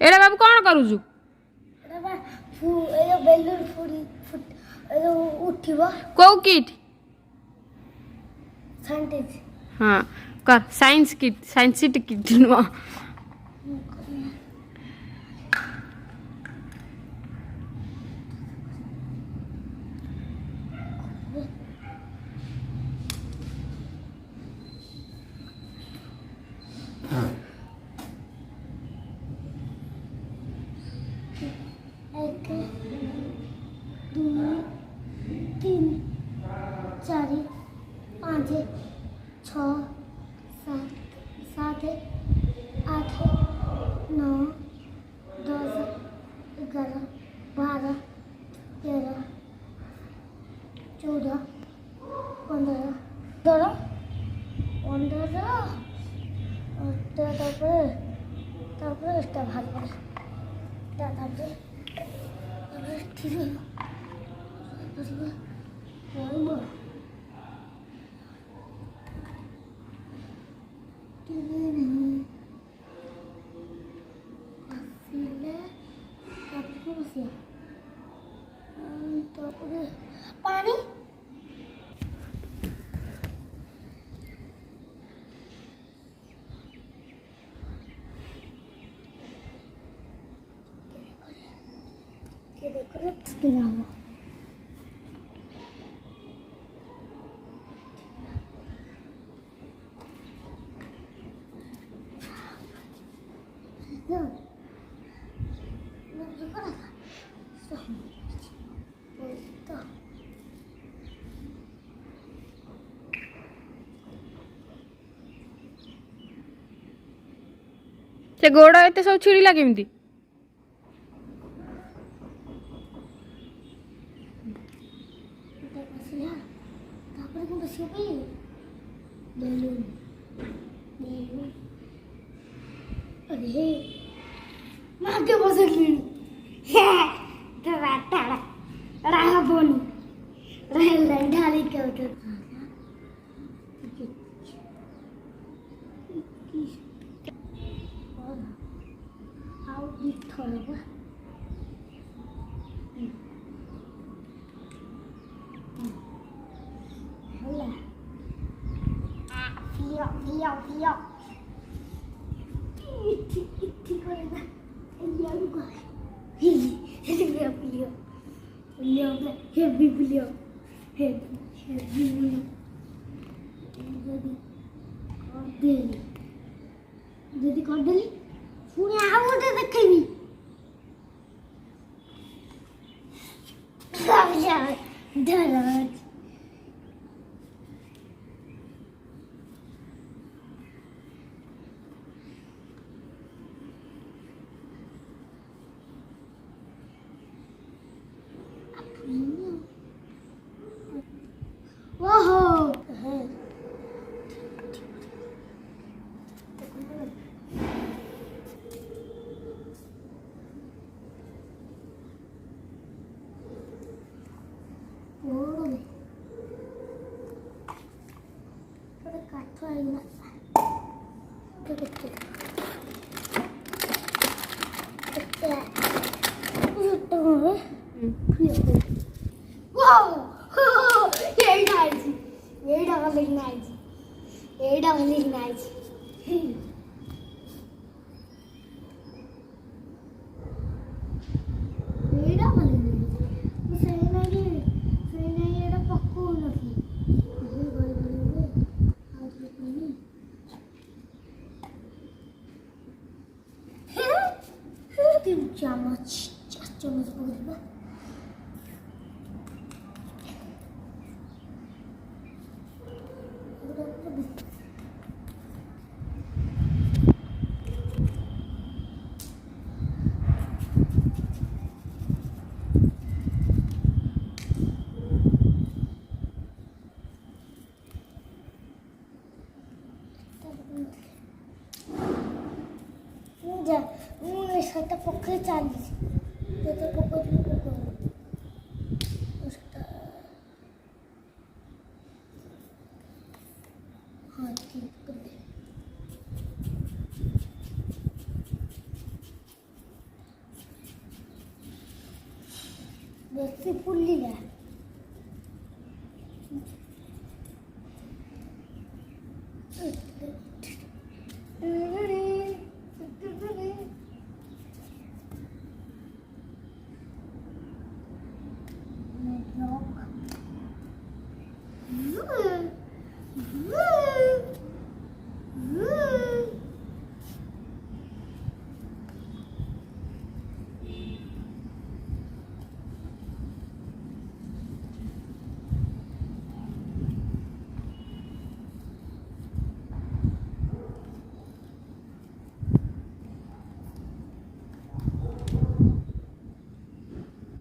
Array बाबू कौन करूछु balloon उठिबो को kit scientist हाँ कर साइंस किट साइंस किट नुआ एक दो तीन चार पाँच छः सात आठ 9 10 11 12 13 14 15 তারপরে এটা ভালো করে তারপরে ঠিক আছে তারপরে পানি Genau. So. से गोड़ एत सब छिड़िला केमती अरे मागे बसली राहा बोनी राहा ढाली के उठे आओ थोड़ा होला Fio. Itti correva. E gli uguali. Heavy Filio. যদি করদেলি পুনে আউতে দেখবি ধরো ओहो काठो आइला चामच बोलबा जा मैं इसका पक्के चालीस तो पक्को उसका हाँ ठीक कर दे बेसी फुल्ली है